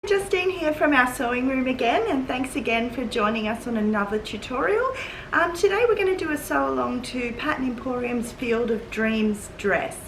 Justine here from our sewing room again, and thanks again for joining us on another tutorial. Today we're going to do a sew along to Pattern Emporium's Field of Dreams dress.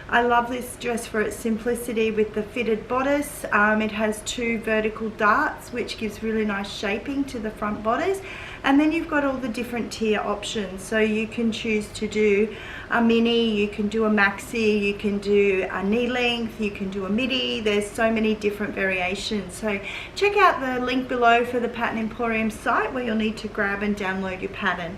I love this dress for its simplicity with the fitted bodice. It has two vertical darts which gives really nice shaping to the front bodice, and then you've got all the different tier options, so you can choose to do a mini, you can do a maxi, you can do a knee length, you can do a midi. There's so many different variations, so check out the link below for the Pattern Emporium site where you'll need to grab and download your pattern.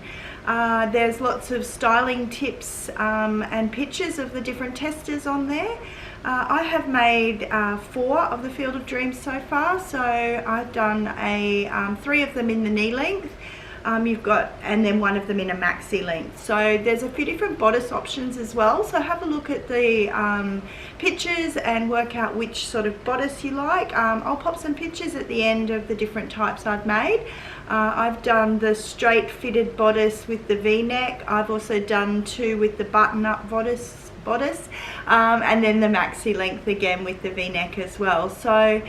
There's lots of styling tips and pictures of the different testers on there. I have made 4 of the Field of Dreams so far, so I've done 3 of them in the knee length. And then 1 of them in a maxi length. So there's a few different bodice options as well, so have a look at the pictures and work out which sort of bodice you like. I'll pop some pictures at the end of the different types I've made. I've done the straight fitted bodice with the V neck. I've also done 2 with the button up bodice, and then the maxi length again with the V neck as well. So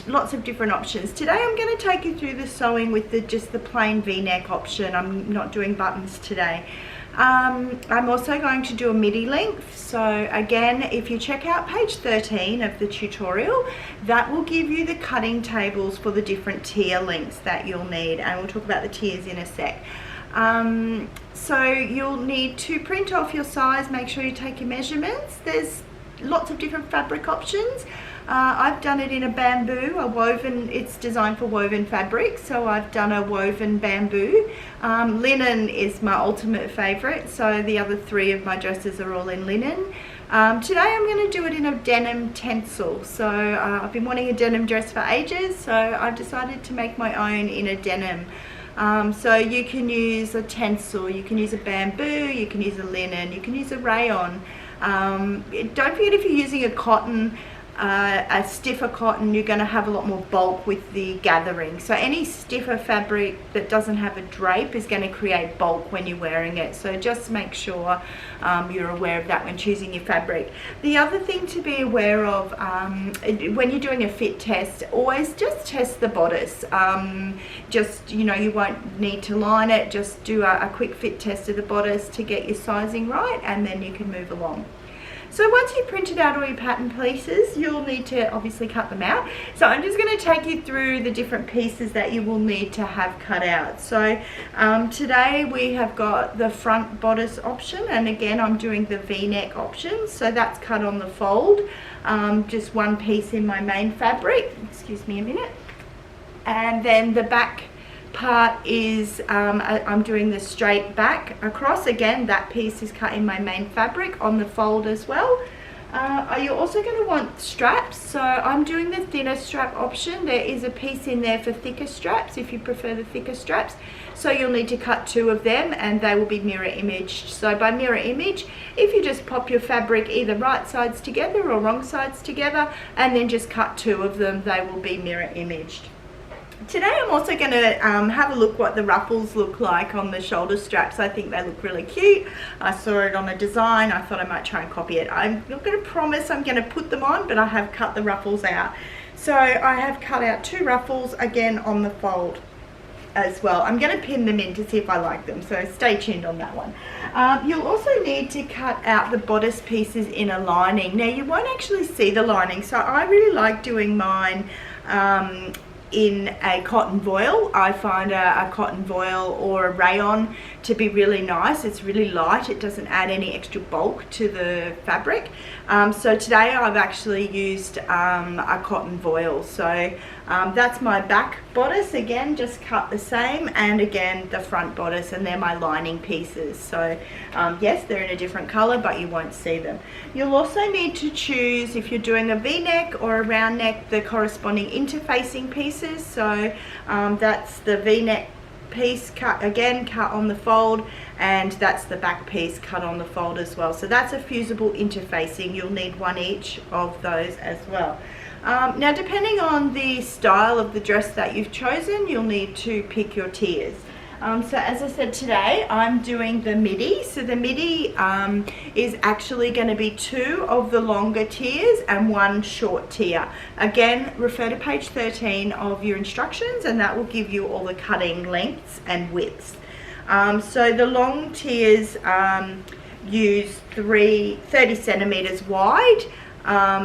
lots of different options. Today I'm going to take you through the sewing with just the plain V neck option. I'm not doing buttons today. I'm also going to do a midi length, so again, if you check out page 13 of the tutorial, that will give you the cutting tables for the different tier lengths that you'll need, and we'll talk about the tiers in a sec. So you'll need to print off your size, make sure you take your measurements. There's lots of different fabric options. I've done it in a bamboo, a woven, it's designed for woven fabric, so I've done a woven bamboo. Linen is my ultimate favourite, so the other 3 of my dresses are all in linen. Today I'm going to do it in a denim tencel. So I've been wanting a denim dress for ages, so I've decided to make my own in a denim. So you can use a tencel, you can use a bamboo, you can use a linen, you can use a rayon. Don't forget, if you're using a cotton, a stiffer cotton, you're going to have a lot more bulk with the gathering. So any stiffer fabric that doesn't have a drape is going to create bulk when you're wearing it. So just make sure you're aware of that when choosing your fabric. The other thing to be aware of when you're doing a fit test, always just test the bodice. You won't need to line it, just do a quick fit test of the bodice to get your sizing right, and then you can move along. So once you've printed out all your pattern pieces, you'll need to obviously cut them out. So I'm just going to take you through the different pieces that you will need to have cut out. So today we have got the front bodice option, and again I'm doing the V-neck option. So that's cut on the fold, just 1 piece in my main fabric. Excuse me a minute. And then the back part is I'm doing the straight back across. Again, that piece is cut in my main fabric on the fold as well. You're also going to want straps, so I'm doing the thinner strap option. There is a piece in there for thicker straps if you prefer the thicker straps, so you'll need to cut 2 of them, and they will be mirror imaged. So by mirror image, if you just pop your fabric either right sides together or wrong sides together and then just cut 2 of them, they will be mirror imaged. Today I'm also going to have a look what the ruffles look like on the shoulder straps. I think they look really cute. I saw it on a design. I thought I might try and copy it. I'm not going to promise I'm going to put them on, but I have cut the ruffles out. So I have cut out 2 ruffles again on the fold as well. I'm going to pin them in to see if I like them, so stay tuned on that one. You'll also need to cut out the bodice pieces in a lining. Now you won't actually see the lining, so I really like doing mine in a cotton voile. I find a cotton voile or a rayon to be really nice. It's really light, it doesn't add any extra bulk to the fabric. So today I've actually used a cotton voile. So that's my back bodice, again just cut the same, and again the front bodice, and they're my lining pieces. So yes, they're in a different color, but you won't see them. You'll also need to choose, if you're doing a V-neck or a round neck, the corresponding interfacing pieces. So that's the V-neck piece cut on the fold, and that's the back piece cut on the fold as well. So that's a fusible interfacing. You'll need 1 each of those as well. Now depending on the style of the dress that you've chosen, you'll need to pick your tiers. So as I said, today I'm doing the midi. So the midi is actually going to be 2 of the longer tiers and 1 short tier. Again, refer to page 13 of your instructions, and that will give you all the cutting lengths and widths. So the long tiers use 30 centimeters wide.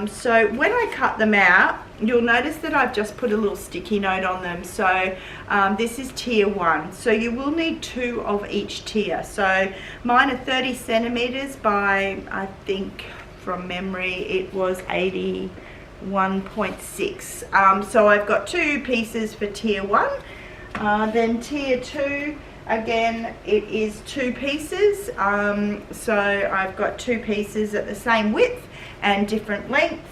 So when I cut them out, you'll notice that I've just put a little sticky note on them. So this is tier 1, so you will need 2 of each tier. So mine are 30 centimeters by, I think from memory it was 81.6. So I've got 2 pieces for tier 1. Then tier 2, again, it is 2 pieces. So I've got 2 pieces at the same width and different lengths.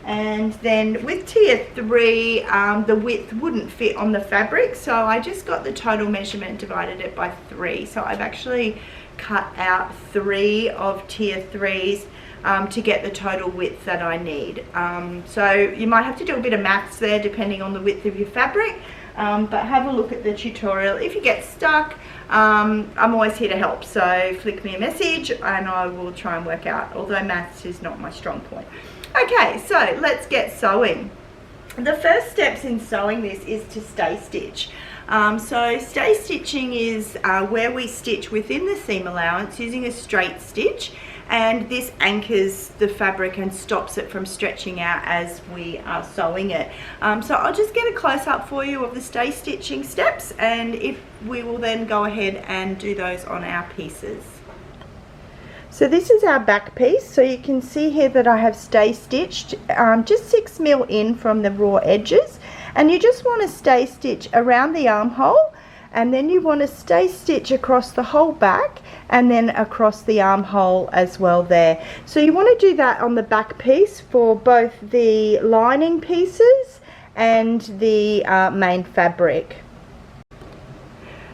And then with tier 3, the width wouldn't fit on the fabric, so I just got the total measurement, divided it by 3. So I've actually cut out 3 of tier 3s to get the total width that I need. So you might have to do a bit of maths there depending on the width of your fabric, but have a look at the tutorial. If you get stuck, I'm always here to help, so flick me a message and I will try and work out, although maths is not my strong point. Okay, so let's get sewing. The first steps in sewing this is to stay stitch. So stay stitching is where we stitch within the seam allowance using a straight stitch, and this anchors the fabric and stops it from stretching out as we are sewing it. So I'll just get a close-up for you of the stay stitching steps, and if we will then go ahead and do those on our pieces. So this is our back piece, so you can see here that I have stay stitched just 6 mil in from the raw edges, and you just want to stay stitch around the armhole, and then you want to stay stitch across the whole back and then across the armhole as well there. So you want to do that on the back piece for both the lining pieces and the main fabric.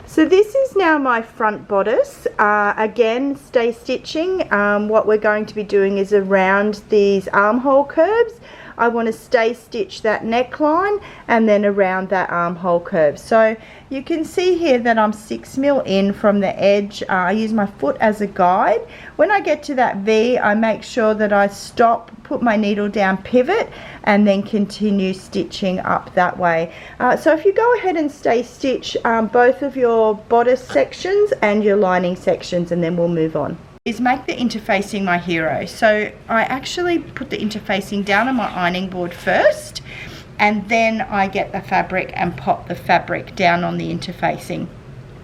So this is now my front bodice. Again, stay stitching. What we're going to be doing is around these armhole curves. I want to stay stitch that neckline and then around that armhole curve. So you can see here that I'm 6 mil in from the edge. I use my foot as a guide. When I get to that V, I make sure that I stop, put my needle down, pivot, and then continue stitching up that way. So if you go ahead and stay stitch both of your bodice sections and your lining sections, and then we'll move on. Is make the interfacing my hero. So I actually put the interfacing down on my ironing board first, and then I get the fabric and pop the fabric down on the interfacing.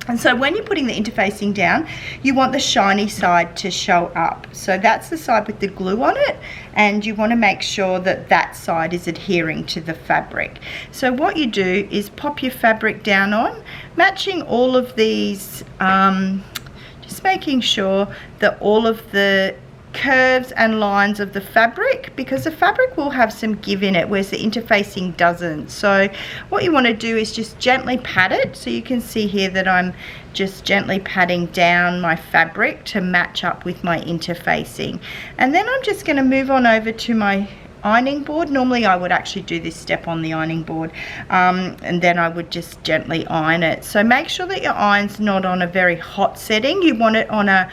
And so when you're putting the interfacing down, you want the shiny side to show up. So that's the side with the glue on it, and you want to make sure that that side is adhering to the fabric. So what you do is pop your fabric down on, matching all of these, just making sure that all of the curves and lines of the fabric, because the fabric will have some give in it whereas the interfacing doesn't. So what you want to do is just gently pat it. So you can see here that I'm just gently patting down my fabric to match up with my interfacing, and then I'm just going to move on over to my ironing board. Normally I would actually do this step on the ironing board, and then I would just gently iron it. So make sure that your iron's not on a very hot setting. You want it on a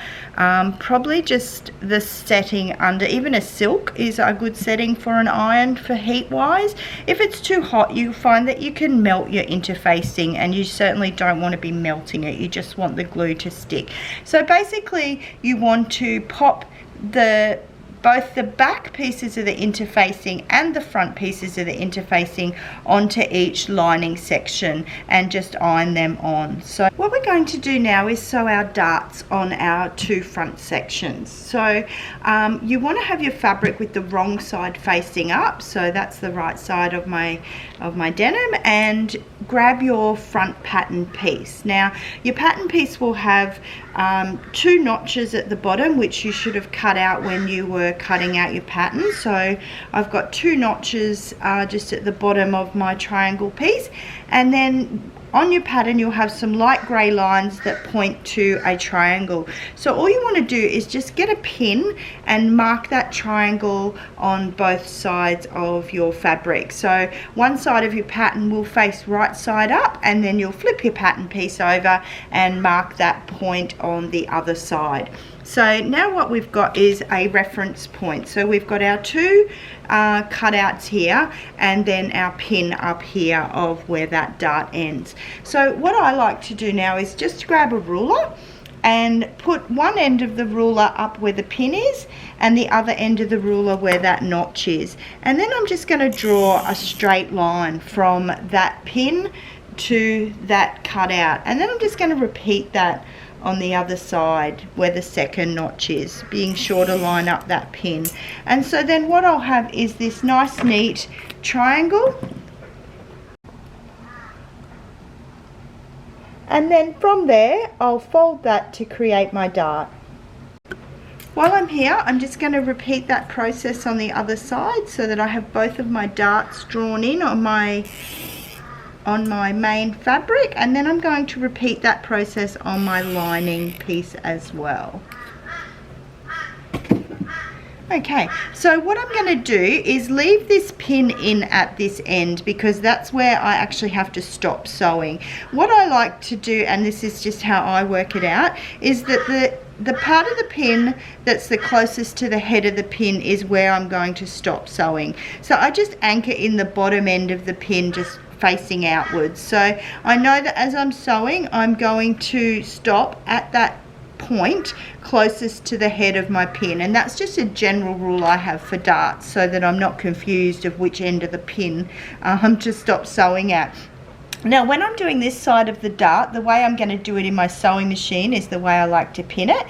probably just the setting under, even a silk is a good setting for an iron for heat wise. If it's too hot, you find that you can melt your interfacing, and you certainly don't want to be melting it. You just want the glue to stick. So basically you want to pop both the back pieces of the interfacing and the front pieces of the interfacing onto each lining section and just iron them on. So what we're going to do now is sew our darts on our 2 front sections. So you want to have your fabric with the wrong side facing up, so that's the right side of my denim, and grab your front pattern piece. Now your pattern piece will have 2 notches at the bottom, which you should have cut out when you were cutting out your pattern. So I've got 2 notches just at the bottom of my triangle piece, and then on your pattern you'll have some light grey lines that point to a triangle. So all you want to do is just get a pin and mark that triangle on both sides of your fabric. So one side of your pattern will face right side up, and then you'll flip your pattern piece over and mark that point on the other side. So now what we've got is a reference point. So we've got our two cutouts here, and then our pin up here of where that dart ends. So what I like to do now is just grab a ruler and put one end of the ruler up where the pin is and the other end of the ruler where that notch is. And then I'm just going to draw a straight line from that pin to that cutout. And then I'm just going to repeat that on the other side where the second notch is, being sure to line up that pin. And so then what I'll have is this nice neat triangle, and then from there I'll fold that to create my dart. While I'm here, I'm just going to repeat that process on the other side so that I have both of my darts drawn in on my main fabric, and then I'm going to repeat that process on my lining piece as well. Okay, so what I'm going to do is leave this pin in at this end, because that's where I actually have to stop sewing. What I like to do, and this is just how I work it out, is that the part of the pin that's the closest to the head of the pin is where I'm going to stop sewing. So I just anchor in the bottom end of the pin, just facing outwards. So I know that as I'm sewing, I'm going to stop at that point closest to the head of my pin, and that's just a general rule I have for darts, so that I'm not confused of which end of the pin to stop sewing at. Now when I'm doing this side of the dart, the way I'm going to do it in my sewing machine is the way I like to pin it.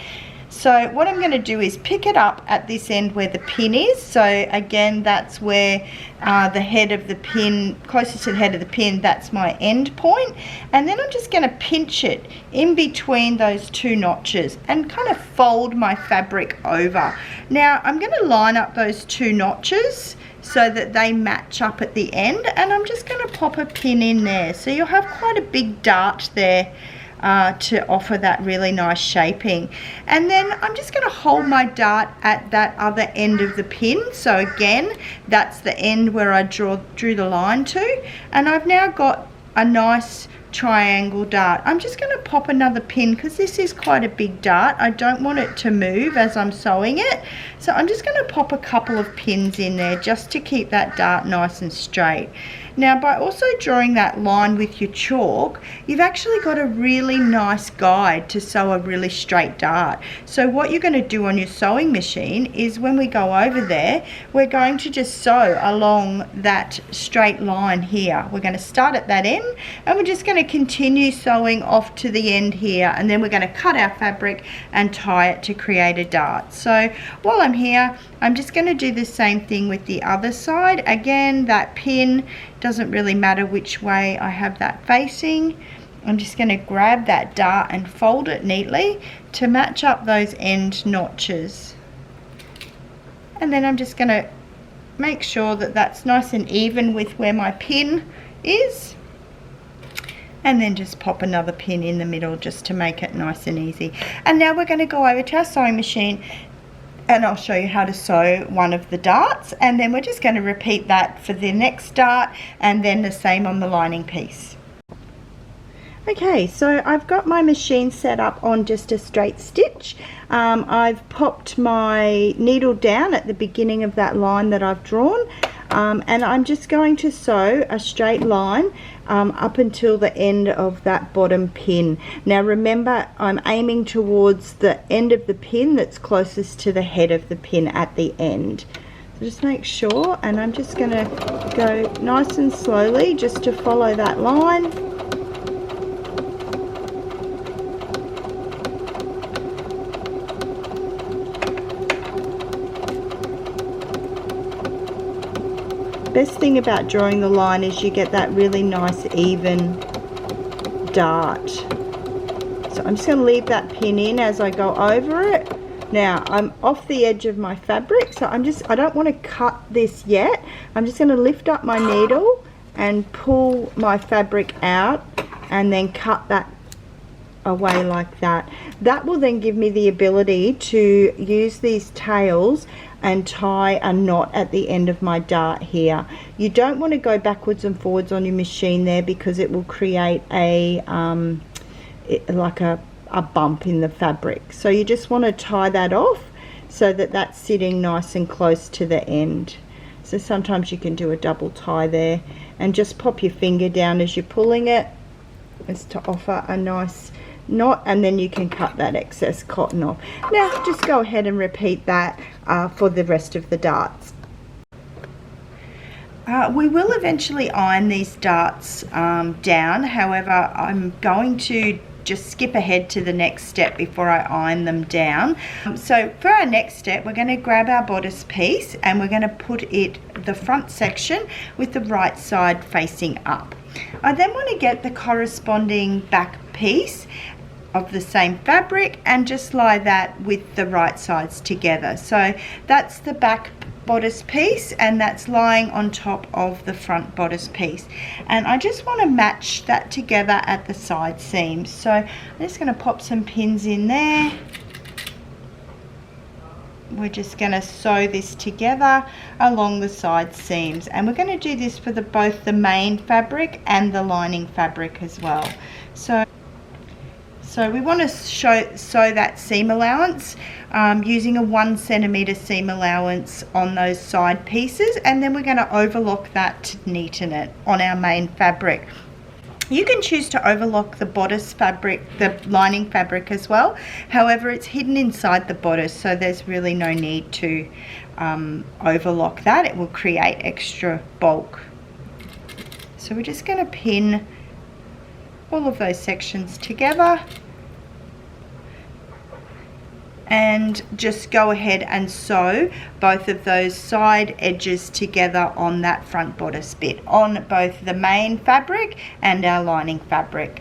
So what I'm going to do is pick it up at this end where the pin is. So again, that's where the head of the pin, closest to the head of the pin, that's my end point. And then I'm just going to pinch it in between those two notches and kind of fold my fabric over. Now I'm going to line up those two notches so that they match up at the end, and I'm just going to pop a pin in there. So you'll have quite a big dart there to offer that really nice shaping. And then I'm just going to hold my dart at that other end of the pin. So again, that's the end where I drew the line to, and I've now got a nice triangle dart. I'm just going to pop another pin because this is quite a big dart. I don't want it to move as I'm sewing it, so I'm just going to pop a couple of pins in there just to keep that dart nice and straight. Now by also drawing that line with your chalk, you've actually got a really nice guide to sew a really straight dart. So what you're going to do on your sewing machine is when we go over there, we're going to just sew along that straight line here. We're going to start at that end and we're just going to continue sewing off to the end here, and then we're going to cut our fabric and tie it to create a dart. So while I'm here, I'm just going to do the same thing with the other side. Again, that pin, doesn't really matter which way I have that facing. I'm just going to grab that dart and fold it neatly to match up those end notches. And then I'm just going to make sure that that's nice and even with where my pin is. And then just pop another pin in the middle just to make it nice and easy. And now we're going to go over to our sewing machine and I'll show you how to sew one of the darts, and then we're just going to repeat that for the next dart and then the same on the lining piece. Okay, so I've got my machine set up on just a straight stitch. I've popped my needle down at the beginning of that line that I've drawn, and I'm just going to sew a straight line up until the end of that bottom pin. Now remember, I'm aiming towards the end of the pin that's closest to the head of the pin at the end. So just make sure, and I'm just going to go nice and slowly just to follow that line. Best thing about drawing the line is you get that really nice even dart. So I'm just going to leave that pin in as I go over it. Now I'm off the edge of my fabric, so I don't want to cut this yet. I'm just going to lift up my needle and pull my fabric out and then cut that away like that. That will then give me the ability to use these tails and tie a knot at the end of my dart here. You don't want to go backwards and forwards on your machine there, because it will create a like a bump in the fabric. So you just want to tie that off so that that's sitting nice and close to the end. So sometimes you can do a double tie there, and just pop your finger down as you're pulling it, as to offer a nice knot, and then you can cut that excess cotton off. Now just go ahead and repeat that for the rest of the darts. We will eventually iron these darts down, however I'm going to just skip ahead to the next step before I iron them down. So for our next step, we're going to grab our bodice piece and we're going to put it, the front section, with the right side facing up. I then want to get the corresponding back piece of the same fabric and just lie that with the right sides together. So that's the back bodice piece, and that's lying on top of the front bodice piece, and I just want to match that together at the side seams. So I'm just going to pop some pins in there. We're just going to sew this together along the side seams, and we're going to do this for both the main fabric and the lining fabric as well. So we want to sew that seam allowance using a 1 centimeter seam allowance on those side pieces, and then we're going to overlock that to neaten it on our main fabric. You can choose to overlock the bodice fabric, the lining fabric as well. However, it's hidden inside the bodice, so there's really no need to overlock that. It will create extra bulk. So we're just going to pin all of those sections together and just go ahead and sew both of those side edges together on that front bodice bit, on both the main fabric and our lining fabric.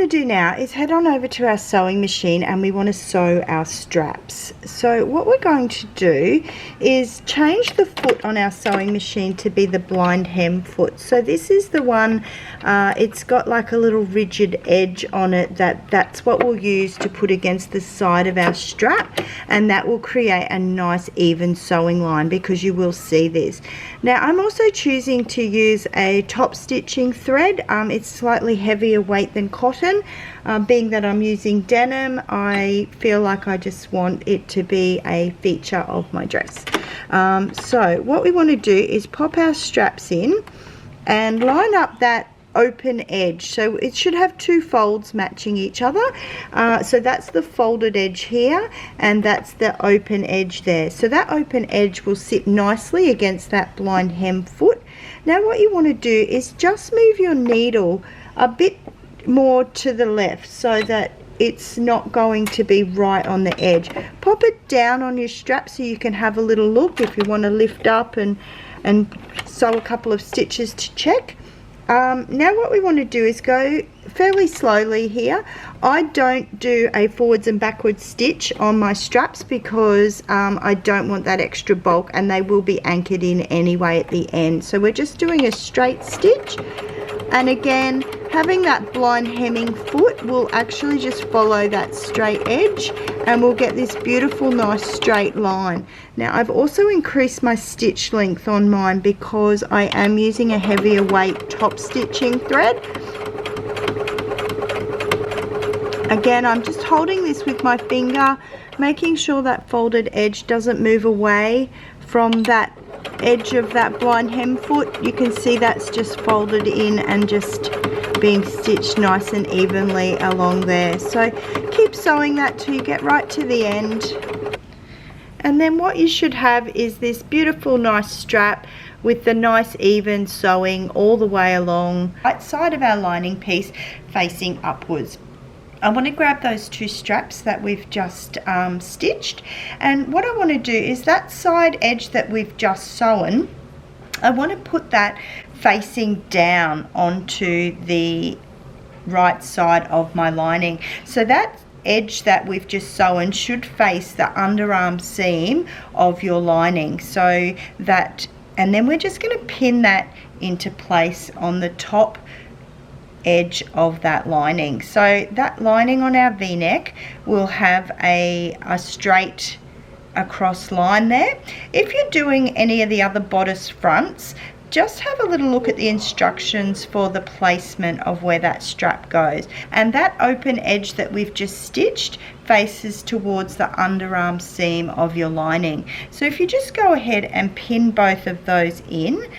want to do now is head on over to our sewing machine, and we want to sew our straps. So what we're going to do is change the foot on our sewing machine to be the blind hem foot. So this is the one, it's got like a little rigid edge on it, that's what we'll use to put against the side of our strap, and that will create a nice even sewing line, because you will see this. Now I'm also choosing to use a top stitching thread. It's slightly heavier weight than cotton. Being that I'm using denim, I feel like I just want it to be a feature of my dress. So what we want to do is pop our straps in and line up that open edge. So it should have two folds matching each other. So that's the folded edge here, and that's the open edge there. So that open edge will sit nicely against that blind hem foot. Now what you want to do is just move your needle a bit more to the left so that it's not going to be right on the edge. Pop it down on your strap so you can have a little look if you want to lift up and sew a couple of stitches to check. Now what we want to do is go fairly slowly here. I don't do a forwards and backwards stitch on my straps because I don't want that extra bulk, and they will be anchored in anyway at the end. So we're just doing a straight stitch, and again having that blind hemming foot will actually just follow that straight edge, and we'll get this beautiful nice straight line. Now I've also increased my stitch length on mine because I am using a heavier weight top stitching thread. Again, I'm just holding this with my finger, making sure that folded edge doesn't move away from that edge of that blind hem foot. You can see that's just folded in and just being stitched nice and evenly along there. So keep sewing that till you get right to the end. And then what you should have is this beautiful nice strap with the nice even sewing all the way along the right side of our lining piece facing upwards. I want to grab those two straps that we've just stitched, and what I want to do is that side edge that we've just sewn, I want to put that facing down onto the right side of my lining. So that edge that we've just sewn should face the underarm seam of your lining, so that, and then we're just going to pin that into place on the top edge of that lining. So that lining on our V-neck will have a straight across line there. If you're doing any of the other bodice fronts, just have a little look at the instructions for the placement of where that strap goes, and that open edge that we've just stitched faces towards the underarm seam of your lining. So if you just go ahead and pin both of those in,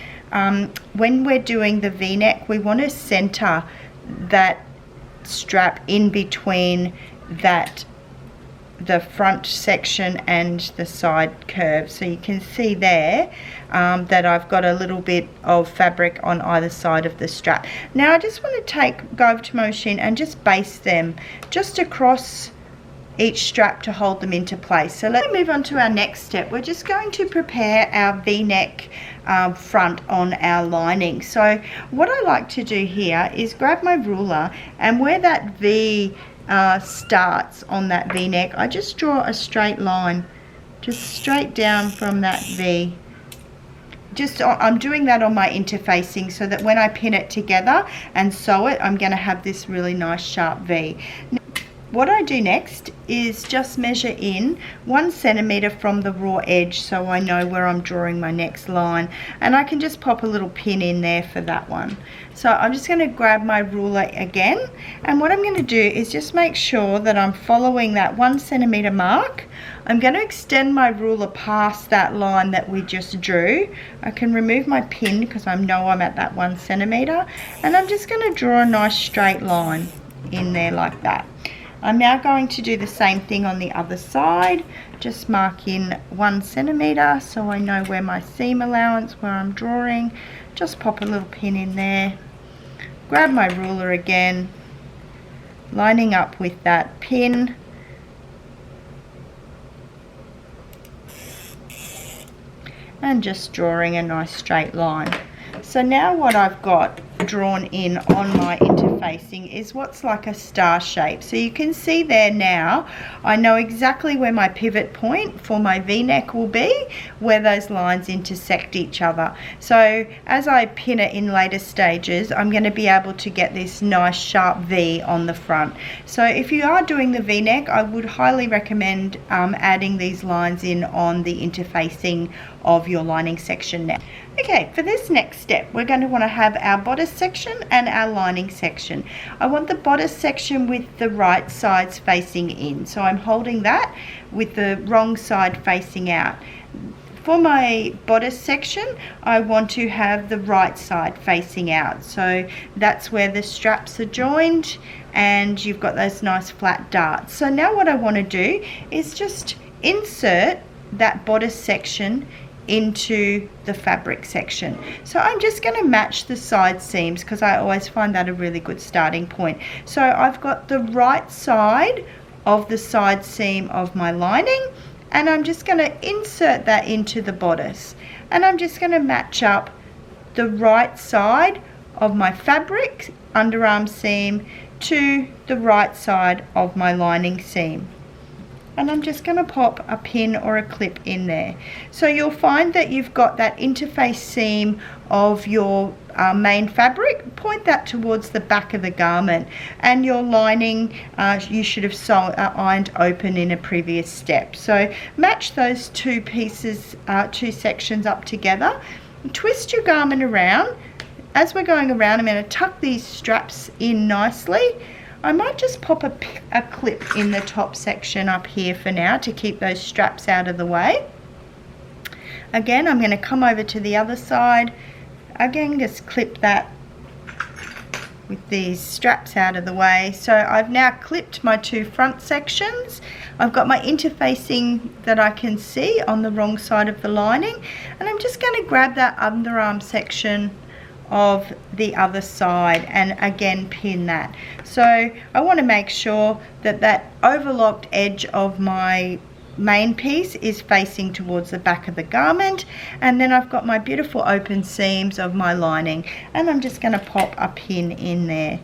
when we're doing the V-neck, we want to center that strap in between the front section and the side curve. So you can see there that I've got a little bit of fabric on either side of the strap. Now I just want to go over to my machine and just baste them just across each strap to hold them into place. So let's move on to our next step. We're just going to prepare our V-neck front on our lining. So what I like to do here is grab my ruler, and where that V starts on that V-neck, I just draw a straight line just straight down from that V. I'm doing that on my interfacing so that when I pin it together and sew it, I'm going to have this really nice sharp V. What I do next is just measure in 1 centimeter from the raw edge so I know where I'm drawing my next line, and I can just pop a little pin in there for that one. So I'm just going to grab my ruler again, and what I'm going to do is just make sure that I'm following that 1 centimeter mark. I'm going to extend my ruler past that line that we just drew. I can remove my pin because I know I'm at that 1 centimeter, and I'm just going to draw a nice straight line in there like that. I'm now going to do the same thing on the other side. Just mark in 1 centimeter so I know where my seam allowance, where I'm drawing. Just pop a little pin in there. Grab my ruler again, lining up with that pin. And just drawing a nice straight line. So now what I've got drawn in on my interface interfacing is what's like a star shape. So you can see there now, I know exactly where my pivot point for my V-neck will be, where those lines intersect each other. So as I pin it in later stages, I'm going to be able to get this nice sharp V on the front. So if you are doing the V-neck, I would highly recommend adding these lines in on the interfacing of your lining section now. Okay, for this next step, we're going to want to have our bodice section and our lining section. I want the bodice section with the right sides facing in. So I'm holding that with the wrong side facing out. For my bodice section, I want to have the right side facing out. So that's where the straps are joined and you've got those nice flat darts. So now what I want to do is just insert that bodice section into the fabric section. So I'm just going to match the side seams because I always find that a really good starting point. So I've got the right side of the side seam of my lining and I'm just going to insert that into the bodice, and I'm just going to match up the right side of my fabric underarm seam to the right side of my lining seam. And I'm just going to pop a pin or a clip in there. So you'll find that you've got that interface seam of your main fabric. Point that towards the back of the garment, and your lining you should have ironed open in a previous step. So match those two pieces, two sections up together. Twist your garment around. As we're going around, I'm going to tuck these straps in nicely. I might just pop a clip in the top section up here for now to keep those straps out of the way. Again, I'm going to come over to the other side. Again, just clip that with these straps out of the way. So I've now clipped my two front sections. I've got my interfacing that I can see on the wrong side of the lining, and I'm just going to grab that underarm section of the other side and again pin that. So I want to make sure that that overlocked edge of my main piece is facing towards the back of the garment, and then I've got my beautiful open seams of my lining, and I'm just going to pop a pin in there.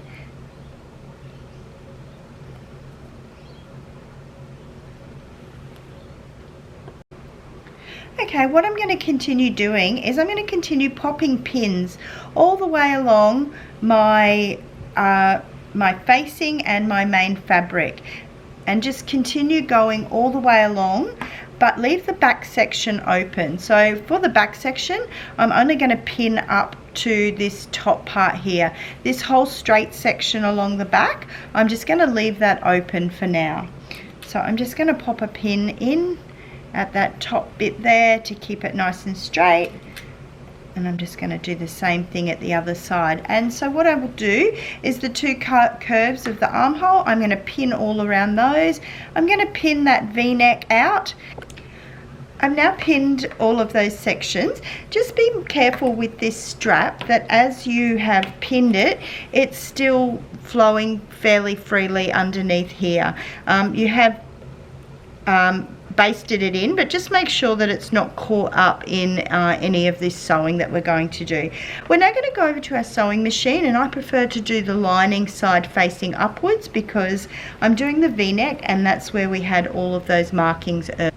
Okay, what I'm going to continue doing is I'm going to continue popping pins all the way along my my facing and my main fabric, and just continue going all the way along, but leave the back section open. So for the back section, I'm only going to pin up to this top part here. This whole straight section along the back, I'm just going to leave that open for now. So I'm just going to pop a pin in at that top bit there to keep it nice and straight, and I'm just going to do the same thing at the other side. And so what I will do is the two curves of the armhole, I'm going to pin all around those. I'm going to pin that V-neck out. I've now pinned all of those sections. Just be careful with this strap that as you have pinned it, it's still flowing fairly freely underneath here. You have basted it in, but just make sure that it's not caught up in any of this sewing that we're going to do. We're now going to go over to our sewing machine, and I prefer to do the lining side facing upwards because I'm doing the V-neck, and that's where we had all of those markings earlier.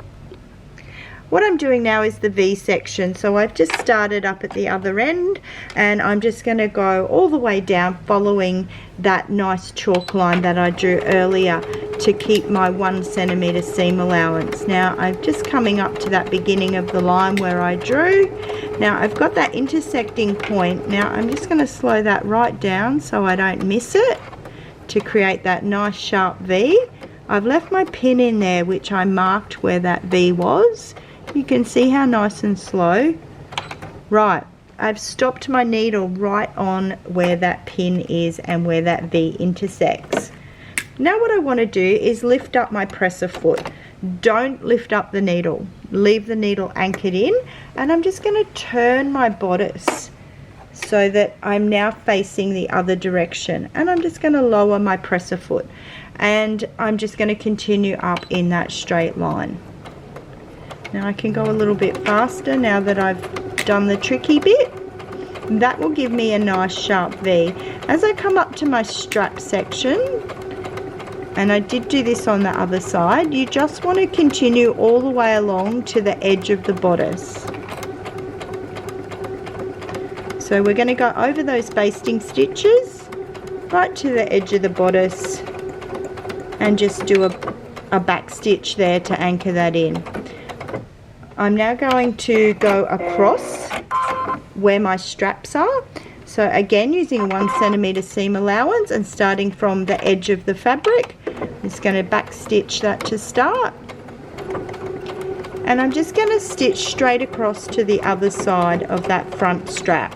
What I'm doing now is the V section, so I've just started up at the other end, and I'm just going to go all the way down following that nice chalk line that I drew earlier to keep my 1 centimeter seam allowance. Now I'm just coming up to that beginning of the line where I drew. Now I've got that intersecting point. Now I'm just going to slow that right down so I don't miss it to create that nice sharp V. I've left my pin in there, which I marked where that V was. You can see how nice and slow. Right, I've stopped my needle right on where that pin is and where that V intersects. Now what I want to do is lift up my presser foot. Don't lift up the needle. Leave the needle anchored in, and I'm just going to turn my bodice so that I'm now facing the other direction, and I'm just going to lower my presser foot, and I'm just going to continue up in that straight line. Now I can go a little bit faster now that I've done the tricky bit. That will give me a nice sharp V. As I come up to my strap section, and I did do this on the other side, you just want to continue all the way along to the edge of the bodice. So we're going to go over those basting stitches right to the edge of the bodice and just do a back stitch there to anchor that in. I'm now going to go across where my straps are. So again, using 1 centimeter seam allowance and starting from the edge of the fabric, I'm just going to back stitch that to start. And I'm just going to stitch straight across to the other side of that front strap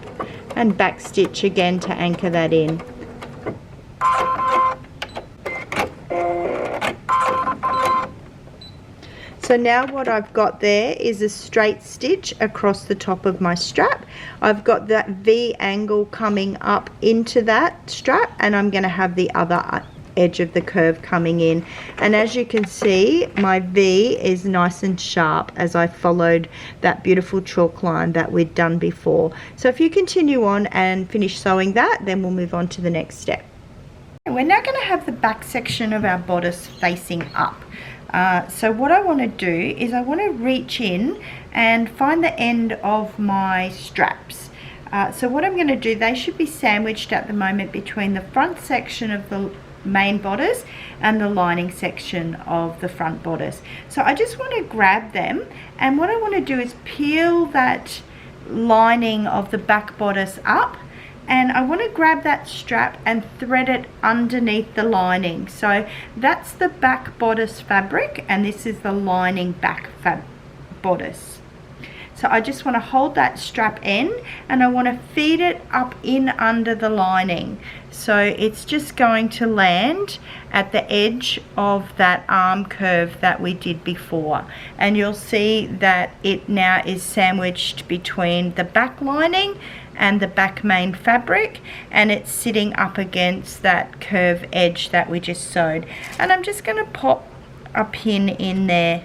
and back stitch again to anchor that in. So now what I've got there is a straight stitch across the top of my strap. I've got that V angle coming up into that strap, and I'm going to have the other edge of the curve coming in. And as you can see, my V is nice and sharp as I followed that beautiful chalk line that we'd done before. So if you continue on and finish sewing that, then we'll move on to the next step. We're now going to have the back section of our bodice facing up. So what I want to do is I want to reach in and find the end of my straps. So what I'm going to do, they should be sandwiched at the moment between the front section of the main bodice and the lining section of the front bodice. So I just want to grab them, and what I want to do is peel that lining of the back bodice up, and I want to grab that strap and thread it underneath the lining. So that's the back bodice fabric, and this is the lining back bodice. So I just want to hold that strap in, and I want to feed it up in under the lining. So it's just going to land at the edge of that arm curve that we did before. And you'll see that it now is sandwiched between the back lining and the back main fabric, and it's sitting up against that curve edge that we just sewed. And I'm just going to pop a pin in there.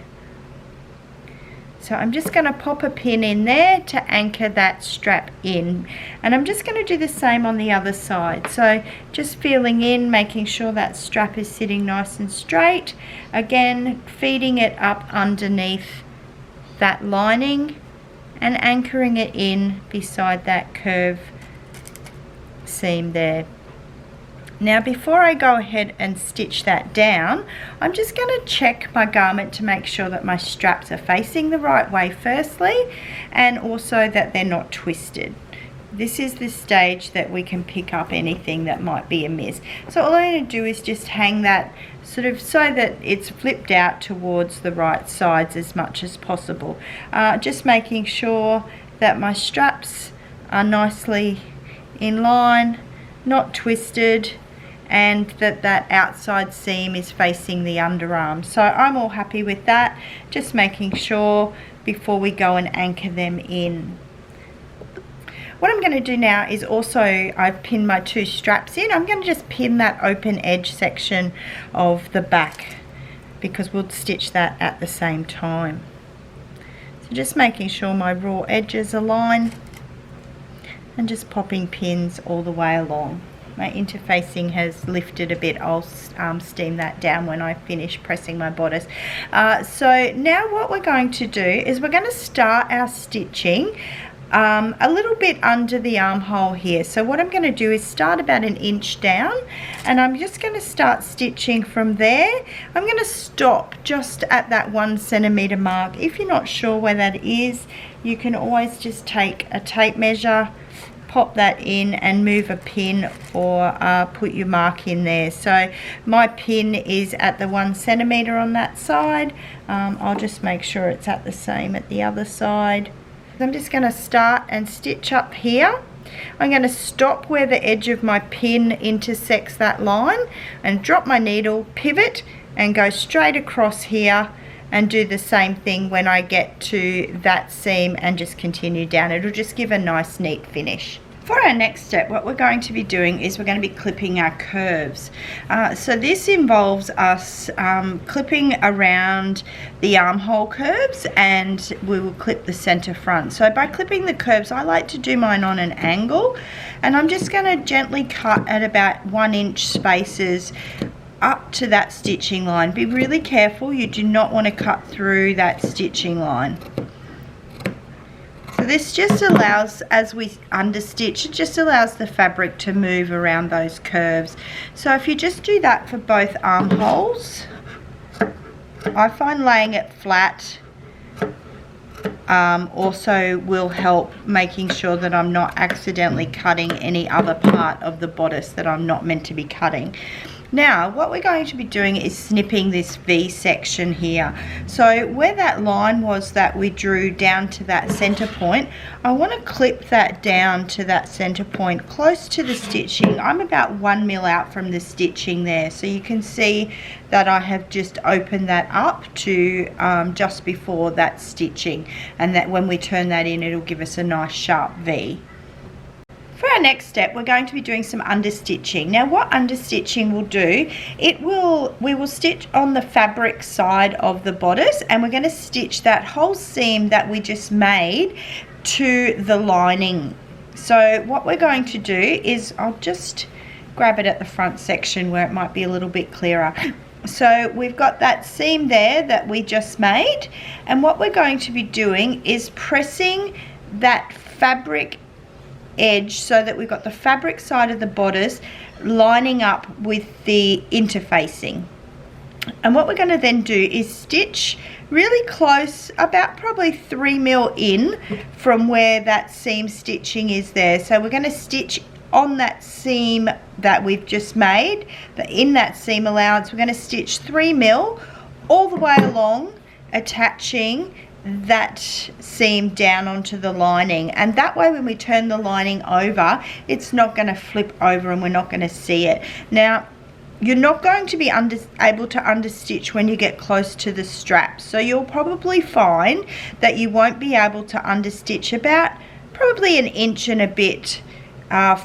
So I'm just going to pop a pin in there to anchor that strap in, and I'm just going to do the same on the other side. So just feeling in, making sure that strap is sitting nice and straight, again feeding it up underneath that lining and anchoring it in beside that curve seam there. Now before I go ahead and stitch that down, I'm just going to check my garment to make sure that my straps are facing the right way firstly, and also that they're not twisted. This is the stage that we can pick up anything that might be amiss. So all I'm going to do is just hang that sort of so that it's flipped out towards the right sides as much as possible. Just making sure that my straps are nicely in line, not twisted, and that outside seam is facing the underarm. So I'm all happy with that, just making sure before we go and anchor them in. What I'm going to do now is also, I've pinned my 2 straps in. I'm going to just pin that open edge section of the back because we'll stitch that at the same time. So just making sure my raw edges align and just popping pins all the way along. My interfacing has lifted a bit. I'll steam that down when I finish pressing my bodice. So now what we're going to do is we're going to start our stitching a little bit under the armhole here. So what I'm going to do is start about 1 inch down, and I'm just going to start stitching from there. I'm going to stop just at that 1 centimeter mark. If you're not sure where that is, you can always just take a tape measure, pop that in and move a pin, or put your mark in there. So my pin is at the 1 centimeter on that side. I'll just make sure it's at the same at the other side. I'm just going to start and stitch up here. I'm going to stop where the edge of my pin intersects that line and drop my needle, pivot, and go straight across here and do the same thing when I get to that seam and just continue down. It'll just give a nice neat finish. For our next step, what we're going to be doing is we're going to be clipping our curves. So this involves us clipping around the armhole curves, and we will clip the center front. So by clipping the curves, I like to do mine on an angle, and I'm just going to gently cut at about 1 inch spaces up to that stitching line. Be really careful, you do not want to cut through that stitching line. So this just allows, as we understitch, it just allows the fabric to move around those curves. So if you just do that for both armholes, I find laying it flat also will help making sure that I'm not accidentally cutting any other part of the bodice that I'm not meant to be cutting. Now what we're going to be doing is snipping this V section here. So where that line was that we drew down to that center point, I want to clip that down to that center point close to the stitching. I'm about 1 mil out from the stitching there, so you can see that I have just opened that up to just before that stitching, and that when we turn that in, it'll give us a nice sharp V. For our next step, we're going to be doing some understitching. Now what understitching will do, we will stitch on the fabric side of the bodice, and we're going to stitch that whole seam that we just made to the lining. So what we're going to do is, I'll just grab it at the front section where it might be a little bit clearer. So we've got that seam there that we just made, and what we're going to be doing is pressing that fabric edge so that we've got the fabric side of the bodice lining up with the interfacing. And what we're going to then do is stitch really close, about probably 3 mil in from where that seam stitching is there. So we're going to stitch on that seam that we've just made, in that seam allowance, we're going to stitch 3 mil all the way along, attaching that seam down onto the lining, and that way when we turn the lining over, it's not going to flip over and we're not going to see it. Now you're not going to be able to understitch when you get close to the strap, so you'll probably find that you won't be able to understitch about probably 1 inch and a bit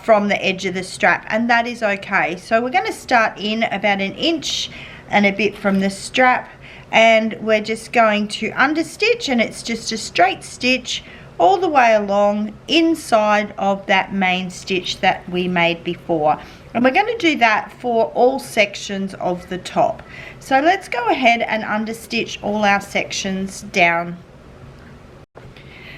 from the edge of the strap, and that is okay. So we're going to start in about 1 inch and a bit from the strap, and we're just going to understitch, and it's just a straight stitch all the way along inside of that main stitch that we made before. And we're going to do that for all sections of the top. So let's go ahead and understitch all our sections down.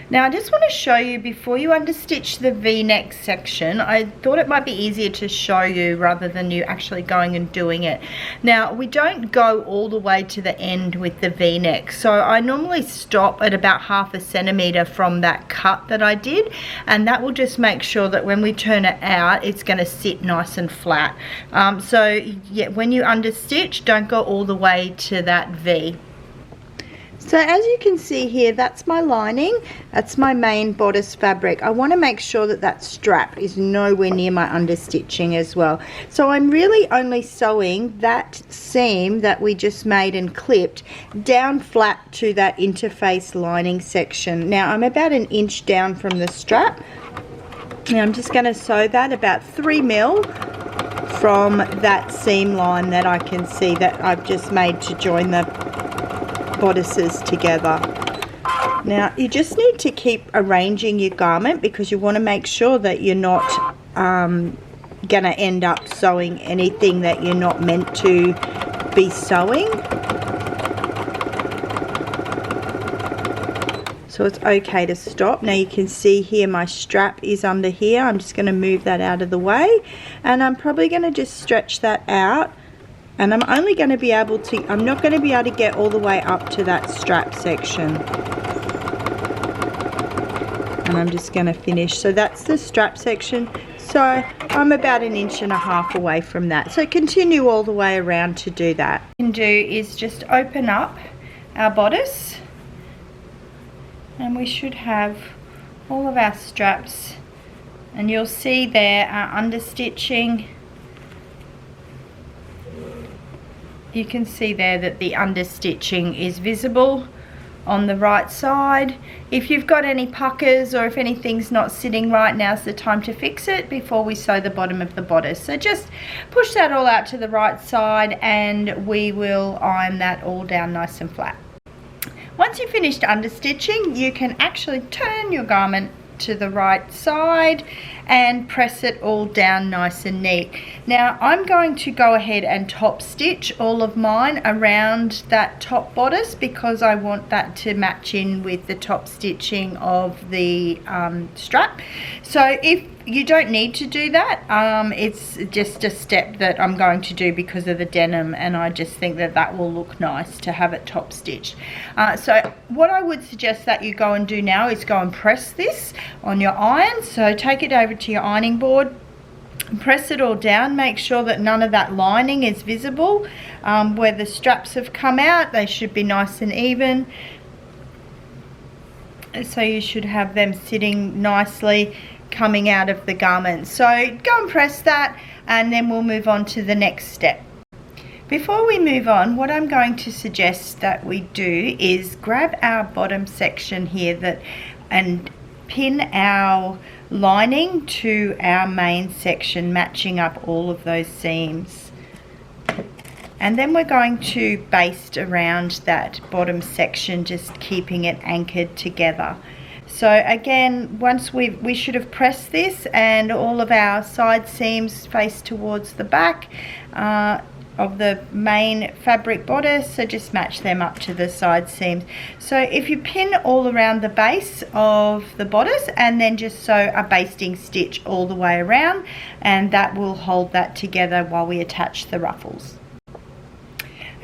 Now I just want to show you, before you understitch the V-neck section, I thought it might be easier to show you rather than you actually going and doing it. Now we don't go all the way to the end with the V-neck, so I normally stop at about 1/2 centimeter from that cut that I did, and that will just make sure that when we turn it out, it's going to sit nice and flat. So yeah, when you understitch, don't go all the way to that V. So as you can see here, that's my lining, that's my main bodice fabric. I want to make sure that that strap is nowhere near my understitching as well. So I'm really only sewing that seam that we just made and clipped down flat to that interface lining section. Now I'm about 1 inch down from the strap. Now I'm just going to sew that about 3 mil from that seam line that I can see that I've just made to join the bodices together. Now you just need to keep arranging your garment, because you want to make sure that you're not gonna end up sewing anything that you're not meant to be sewing. So it's okay to stop. Now you can see here my strap is under here. I'm just going to move that out of the way, and I'm probably going to just stretch that out. And I'm only going to be able to, I'm not going to be able to get all the way up to that strap section. And I'm just going to finish. So that's the strap section. So I'm about 1.5 inches away from that. So continue all the way around to do that. What you can do is just open up our bodice, and we should have all of our straps. And you'll see there our understitching. You can see there that the understitching is visible on the right side. If you've got any puckers or if anything's not sitting right, now's the time to fix it before we sew the bottom of the bodice. So just push that all out to the right side and we will iron that all down nice and flat. Once you've finished understitching, you can actually turn your garment to the right side and press it all down nice and neat. Now I'm going to go ahead and top stitch all of mine around that top bodice because I want that to match in with the top stitching of the strap. So if you don't need to do that, it's just a step that I'm going to do because of the denim, and I just think that that will look nice to have it top stitched. So what I would suggest that you go and do now is go and press this on your iron. So take it over to your ironing board, press it all down, make sure that none of that lining is visible. Where the straps have come out, they should be nice and even. So you should have them sitting nicely coming out of the garment. So go and press that and then we'll move on to the next step. Before we move on, what I'm going to suggest that we do is grab our bottom section here and pin our lining to our main section, matching up all of those seams. And then we're going to baste around that bottom section, just keeping it anchored together. So again, once we should have pressed this and all of our side seams face towards the back of the main fabric bodice, so just match them up to the side seams. So if you pin all around the base of the bodice and then just sew a basting stitch all the way around, and that will hold that together while we attach the ruffles.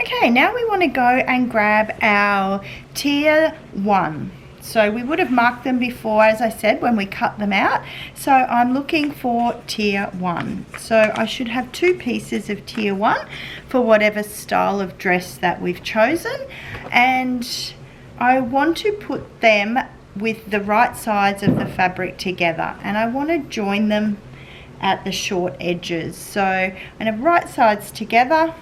Okay, now we want to go and grab our tier 1. So we would have marked them before, as I said, when we cut them out. So I'm looking for tier 1. So I should have 2 pieces of tier 1 for whatever style of dress that we've chosen. And I want to put them with the right sides of the fabric together. And I want to join them at the short edges. So I'm going to have right sides together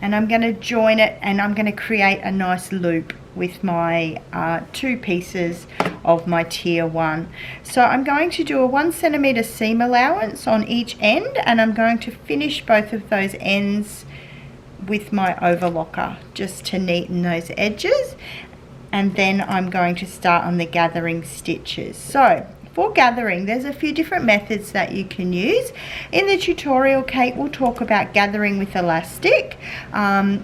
and I'm going to join it and I'm going to create a nice loop with my 2 pieces of my tier 1. So I'm going to do a 1 centimeter seam allowance on each end, and I'm going to finish both of those ends with my overlocker just to neaten those edges, and then I'm going to start on the gathering stitches. So for gathering, there's a few different methods that you can use. In the tutorial, Kate will talk about gathering with elastic.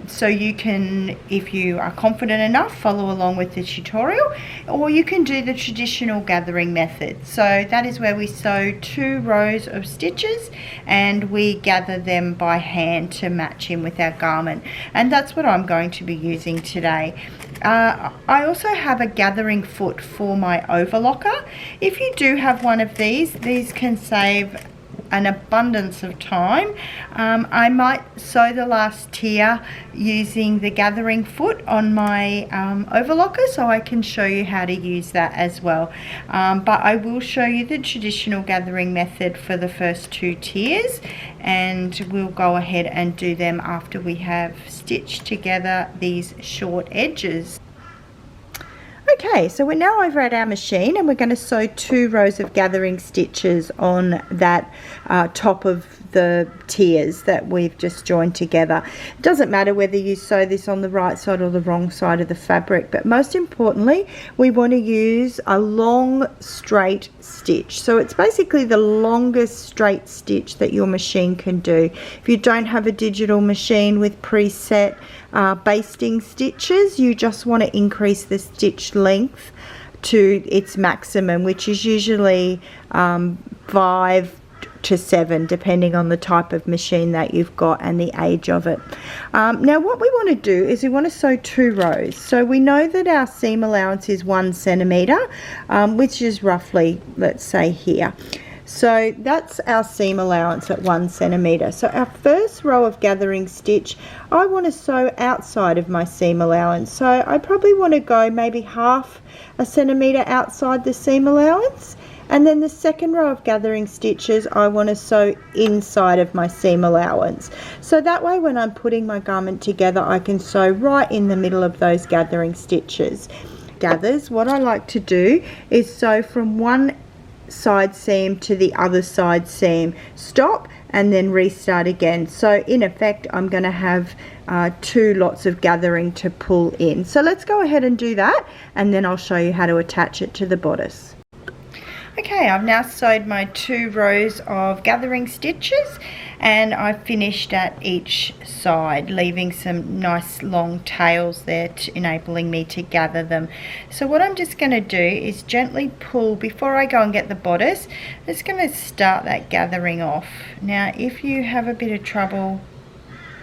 So you can, if you are confident enough, follow along with the tutorial, or you can do the traditional gathering method. So that is where we sew 2 rows of stitches and we gather them by hand to match in with our garment. And that's what I'm going to be using today. I also have a gathering foot for my overlocker. If you do have one of these can save an abundance of time. I might sew the last tier using the gathering foot on my overlocker, so I can show you how to use that as well. But I will show you the traditional gathering method for the first 2 tiers, and we'll go ahead and do them after we have stitched together these short edges. Okay, so we're now over at our machine and we're going to sew 2 rows of gathering stitches on that top of the tiers that we've just joined together. It doesn't matter whether you sew this on the right side or the wrong side of the fabric, but most importantly we want to use a long straight stitch. So it's basically the longest straight stitch that your machine can do. If you don't have a digital machine with preset basting stitches, you just want to increase the stitch length to its maximum, which is usually 5 to 7, depending on the type of machine that you've got and the age of it. Now what we want to do is we want to sew 2 rows. So we know that our seam allowance is 1 centimeter, which is roughly, let's say here. So that's our seam allowance at 1 centimeter. So our first row of gathering stitch, I want to sew outside of my seam allowance. So I probably want to go maybe half a centimeter outside the seam allowance. And then the second row of gathering stitches, I want to sew inside of my seam allowance. So that way when I'm putting my garment together, I can sew right in the middle of those gathering stitches. gathers, what I like to do is sew from one side seam to the other side seam, stop, and then restart again. So in effect I'm going to have 2 lots of gathering to pull in. So let's go ahead and do that, and then I'll show you how to attach it to the bodice. Okay, I've now sewed my 2 rows of gathering stitches, and I've finished at each side, leaving some nice long tails there enabling me to gather them. So what I'm just going to do is gently pull, before I go and get the bodice, I'm just going to start that gathering off. Now if you have a bit of trouble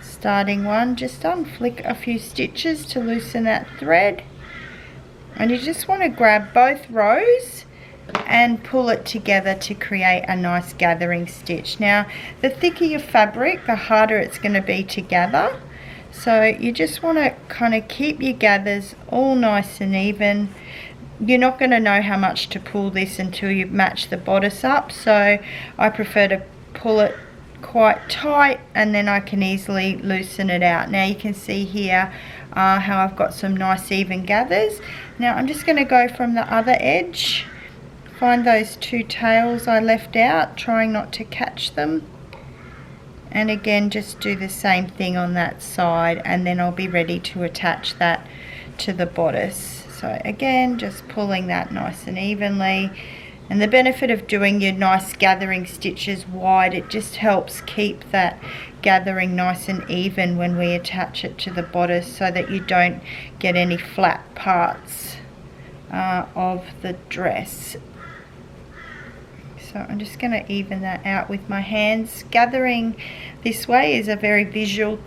starting one, just unflick a few stitches to loosen that thread, and you just want to grab both rows and pull it together to create a nice gathering stitch. Now the thicker your fabric, the harder it's going to be to gather, so you just want to kind of keep your gathers all nice and even. You're not going to know how much to pull this until you match the bodice up, so I prefer to pull it quite tight, and then I can easily loosen it out. Now you can see here how I've got some nice even gathers. Now I'm just going to go from the other edge, find those 2 tails I left out, trying not to catch them, and again just do the same thing on that side, and then I'll be ready to attach that to the bodice. So again, just pulling that nice and evenly. And the benefit of doing your nice gathering stitches wide, it just helps keep that gathering nice and even when we attach it to the bodice, so that you don't get any flat parts of the dress. So I'm just going to even that out with my hands. Gathering this way is a very visual,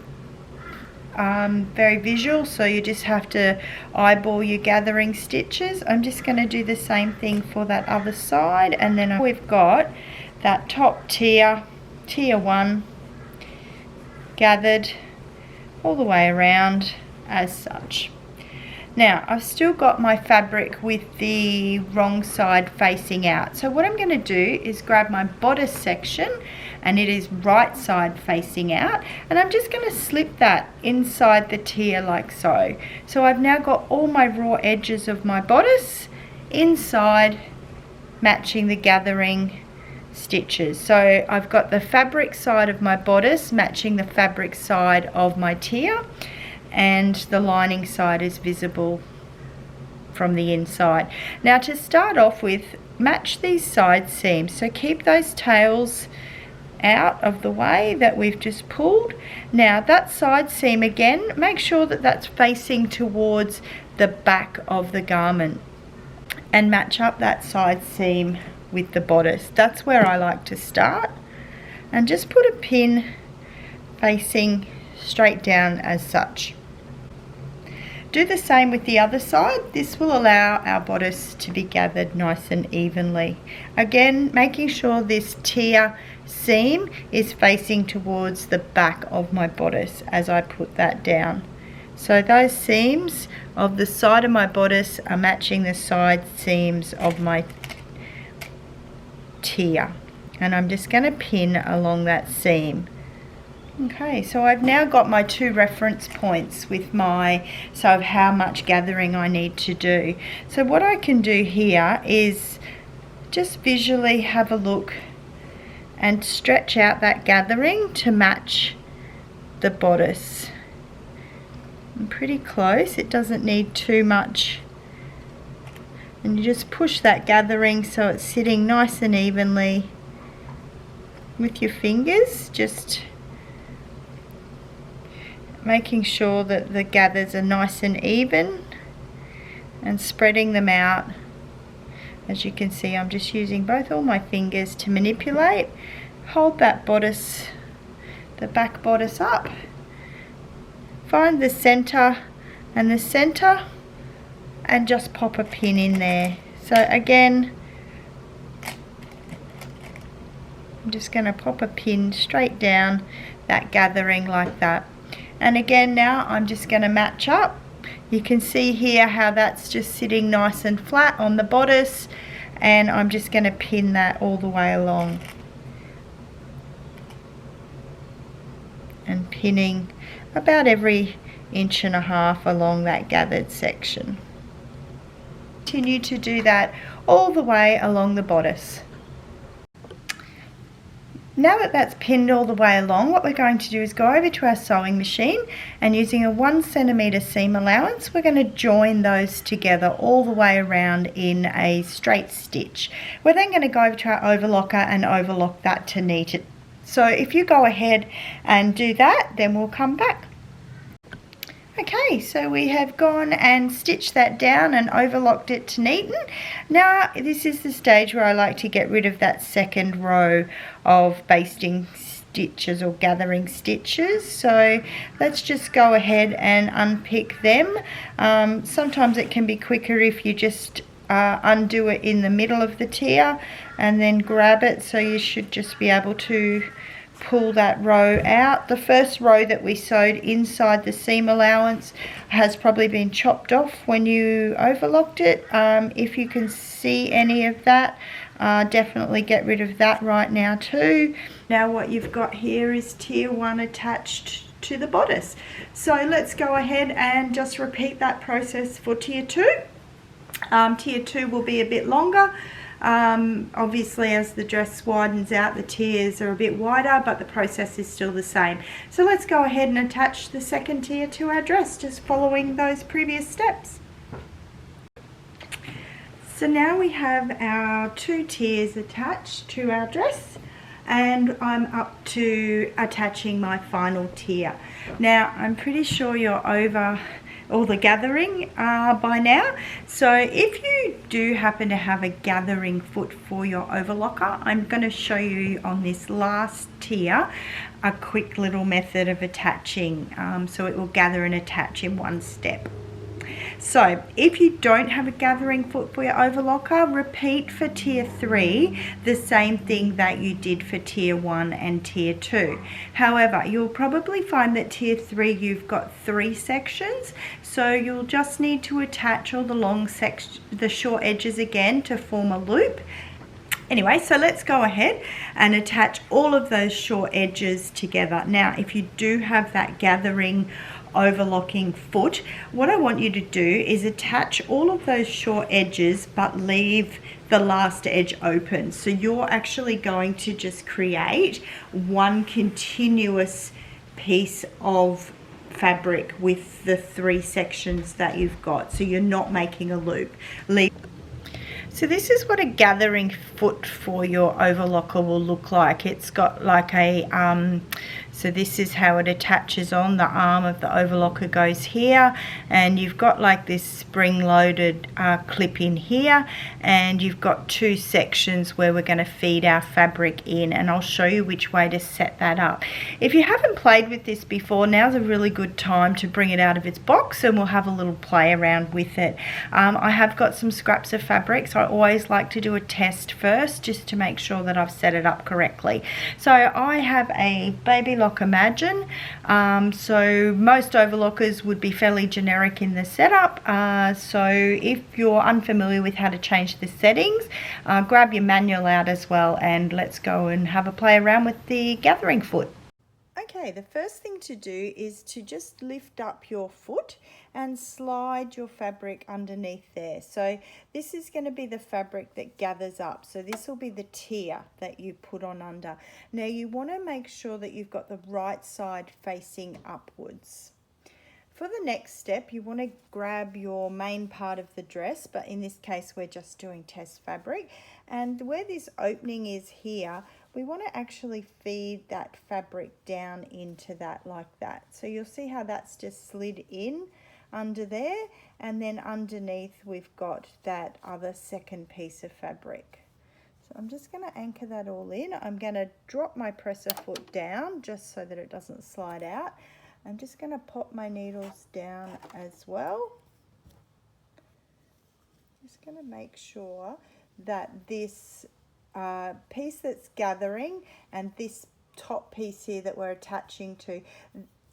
so you just have to eyeball your gathering stitches. I'm just going to do the same thing for that other side, and then we've got that top tier 1 gathered all the way around as such. Now I've still got my fabric with the wrong side facing out, so what I'm going to do is grab my bodice section, and it is right side facing out, and I'm just going to slip that inside the tier like so. So I've now got all my raw edges of my bodice inside, matching the gathering stitches. So I've got the fabric side of my bodice matching the fabric side of my tier, and the lining side is visible from the inside. Now to start off with, match these side seams, so keep those tails out of the way that we've just pulled. Now that side seam, again, make sure that that's facing towards the back of the garment, and match up that side seam with the bodice. That's where I like to start, and just put a pin facing straight down as such. Do the same with the other side. This will allow our bodice to be gathered nice and evenly. Again, making sure this tier seam is facing towards the back of my bodice as I put that down. So those seams of the side of my bodice are matching the side seams of my tier, and I'm just going to pin along that seam. Okay, so I've now got my 2 reference points with my, so of how much gathering I need to do. So what I can do here is just visually have a look and stretch out that gathering to match the bodice. I'm pretty close, it doesn't need too much. And you just push that gathering so it's sitting nice and evenly with your fingers, just making sure that the gathers are nice and even, and spreading them out. As you can see, I'm just using all my fingers to manipulate. Hold that bodice, the back bodice up. Find the center and the center, and just pop a pin in there. So again, I'm just going to pop a pin straight down that gathering like that. And again, now I'm just going to match up. You can see here how that's just sitting nice and flat on the bodice, and I'm just going to pin that all the way along, and pinning about every 1.5 inches along that gathered section. continue to do that all the way along the bodice. Now that that's pinned all the way along, what we're going to do is go over to our sewing machine, and using a 1 centimetre seam allowance, we're going to join those together all the way around in a straight stitch. We're then going to go over to our overlocker and overlock that to neat it. So if you go ahead and do that, then we'll come back. Okay, so we have gone and stitched that down and overlocked it to neaten. Now this is the stage where I like to get rid of that second row of basting stitches or gathering stitches. So let's just go ahead and unpick them. Sometimes it can be quicker if you just undo it in the middle of the tier and then grab it, so you should just be able to pull that row out. The first row that we sewed inside the seam allowance has probably been chopped off when you overlocked it. If you can see any of that, definitely get rid of that right now too. Now what you've got here is tier 1 attached to the bodice. So let's go ahead and just repeat that process for tier 2. Tier 2 will be a bit longer. Obviously as the dress widens out, the tiers are a bit wider, but the process is still the same. So let's go ahead and attach the second tier to our dress, just following those previous steps. So now we have our 2 tiers attached to our dress, and I'm up to attaching my final tier. Now I'm pretty sure you're over all the gathering by now, so if you do happen to have a gathering foot for your overlocker, I'm going to show you on this last tier a quick little method of attaching, so it will gather and attach in one step. So if you don't have a gathering foot for your overlocker, repeat for tier 3 the same thing that you did for tier 1 and tier 2. However, you'll probably find that tier 3 you've got 3 sections, so you'll just need to attach all the short edges again to form a loop. Anyway, so let's go ahead and attach all of those short edges together. Now, if you do have that gathering overlocking foot, what I want you to do is attach all of those short edges but leave the last edge open. So you're actually going to just create one continuous piece of fabric with the 3 sections that you've got, so you're not making a loop. So this is what a gathering foot for your overlocker will look like. It's got like a so this is how it attaches on. The arm of the overlocker goes here, and you've got like this spring-loaded clip in here, and you've got 2 sections where we're going to feed our fabric in, and I'll show you which way to set that up. If you haven't played with this before, now's a really good time to bring it out of its box, and we'll have a little play around with it. I have got some scraps of fabric, so I always like to do a test first just to make sure that I've set it up correctly. So I have a Baby Lock Imagine, so most overlockers would be fairly generic in the setup, so if you're unfamiliar with how to change the settings, grab your manual out as well, and let's go and have a play around with the gathering foot. Okay, the first thing to do is to just lift up your foot and slide your fabric underneath there. So this is going to be the fabric that gathers up. So this will be the tier that you put on under. Now you want to make sure that you've got the right side facing upwards. For the next step, you want to grab your main part of the dress, but in this case we're just doing test fabric, and where this opening is here, we want to actually feed that fabric down into that like that. So you'll see how that's just slid in under there, and then underneath we've got that other second piece of fabric. So I'm just going to anchor that all in. I'm going to drop my presser foot down just so that it doesn't slide out. I'm just going to pop my needles down as well. Just going to make sure that this piece that's gathering and this top piece here that we're attaching to,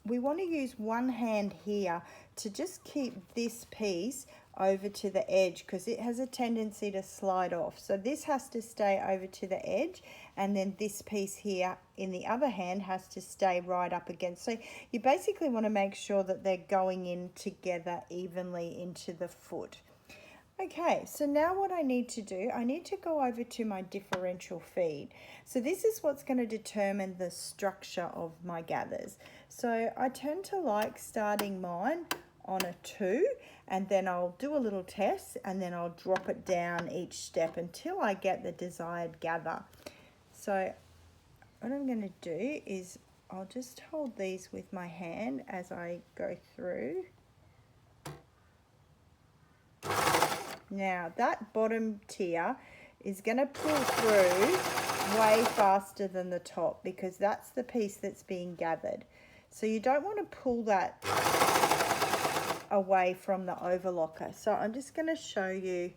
we want to use one hand here to just keep this piece over to the edge, because it has a tendency to slide off. So this has to stay over to the edge, and then this piece here in the other hand has to stay right up against. So you basically want to make sure that they're going in together evenly into the foot. Okay, so now what I need to do, I need to go over to my differential feed. So this is what's going to determine the structure of my gathers. So I tend to like starting mine on a 2, and then I'll do a little test, and then I'll drop it down each step until I get the desired gather. So what I'm going to do is I'll just hold these with my hand as I go through. Now that bottom tier is going to pull through way faster than the top because that's the piece that's being gathered. So you don't want to pull that away from the overlocker. So I'm just going to show you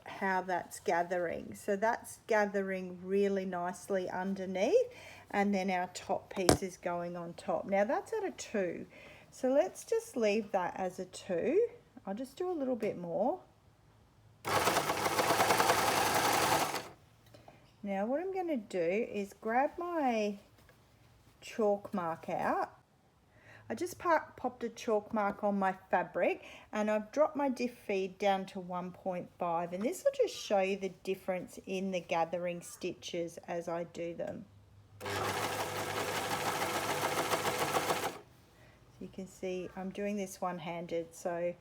how that's gathering. So that's gathering really nicely underneath, and then our top piece is going on top. Now that's at a 2. So let's just leave that as a 2. I'll just do a little bit more. Now what I'm going to do is grab my chalk mark out. I just popped a chalk mark on my fabric, and I've dropped my diff feed down to 1.5, and this will just show you the difference in the gathering stitches as I do them. So you can see I'm doing this one-handed, so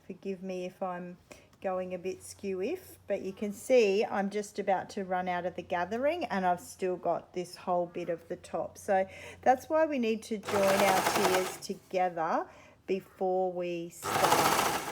forgive me if I'm going a bit skew-if, but you can see I'm just about to run out of the gathering and I've still got this whole bit of the top. So that's why we need to join our tiers together before we start.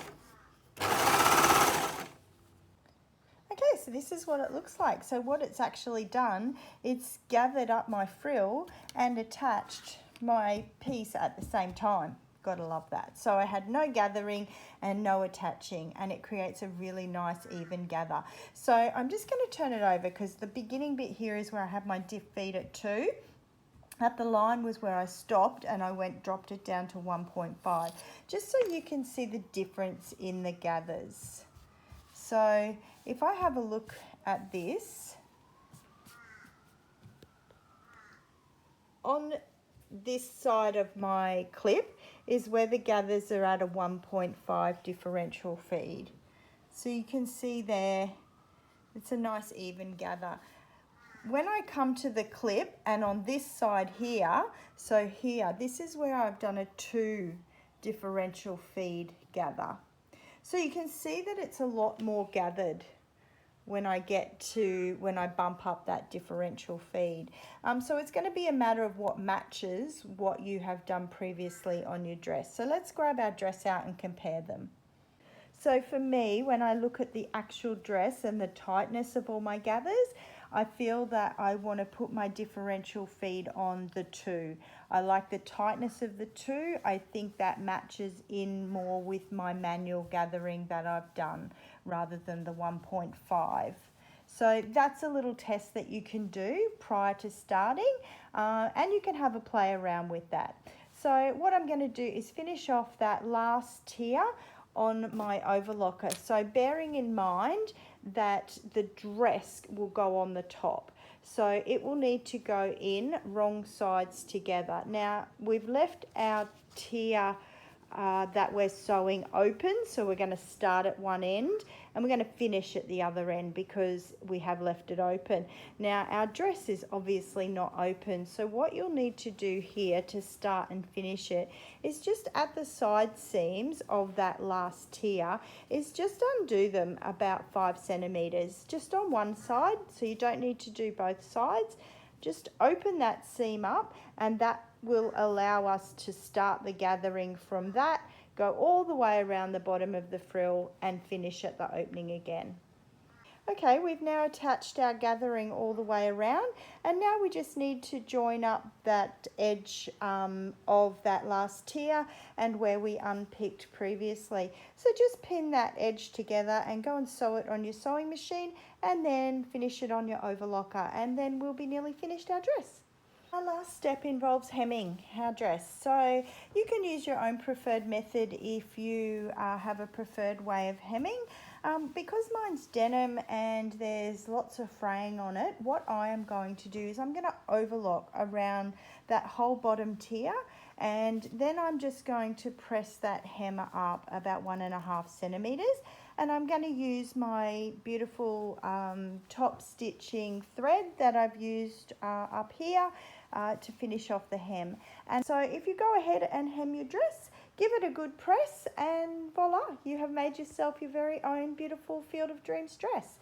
Okay, so this is what it looks like. So what it's actually done, it's gathered up my frill and attached my piece at the same time. Gotta love that. So I had no gathering and no attaching, and it creates a really nice even gather. So I'm just going to turn it over because the beginning bit here is where I have my diff feed at 2. At the line was where I stopped, and I dropped it down to 1.5, just so you can see the difference in the gathers. So if I have a look at this, on this side of my clip is where the gathers are at a 1.5 differential feed. So you can see there, it's a nice even gather. When I come to the clip and on this side here, so here, this is where I've done a 2 differential feed gather. So you can see that it's a lot more gathered when I bump up that differential feed. So it's going to be a matter of what matches what you have done previously on your dress. So let's grab our dress out and compare them. So for me, when I look at the actual dress and the tightness of all my gathers, I feel that I want to put my differential feed on the 2. I like the tightness of the 2. I think that matches in more with my manual gathering that I've done rather than the 1.5. So that's a little test that you can do prior to starting, and you can have a play around with that. So what I'm going to do is finish off that last tier on my overlocker. So bearing in mind that the dress will go on the top. So it will need to go in wrong sides together. Now we've left our tier that we're sewing open, so we're going to start at one end and we're going to finish at the other end because we have left it open. Now our dress is obviously not open, so what you'll need to do here to start and finish it is just at the side seams of that last tier is just undo them about 5 centimeters just on one side, so you don't need to do both sides. Just open that seam up, and that will allow us to start the gathering from that, go all the way around the bottom of the frill and finish at the opening again. Okay, we've now attached our gathering all the way around, and now we just need to join up that edge of that last tier and where we unpicked previously. So just pin that edge together and go and sew it on your sewing machine, and then finish it on your overlocker, and then we'll be nearly finished our dress. Our last step involves hemming our dress. So you can use your own preferred method if you have a preferred way of hemming. Because mine's denim and there's lots of fraying on it, what I am going to do is I'm going to overlock around that whole bottom tier, and then I'm just going to press that hem up about 1.5 centimeters, and I'm going to use my beautiful top stitching thread that I've used up here to finish off the hem. And so if you go ahead and hem your dress, give it a good press, and voila, you have made yourself your very own beautiful Field of Dreams dress.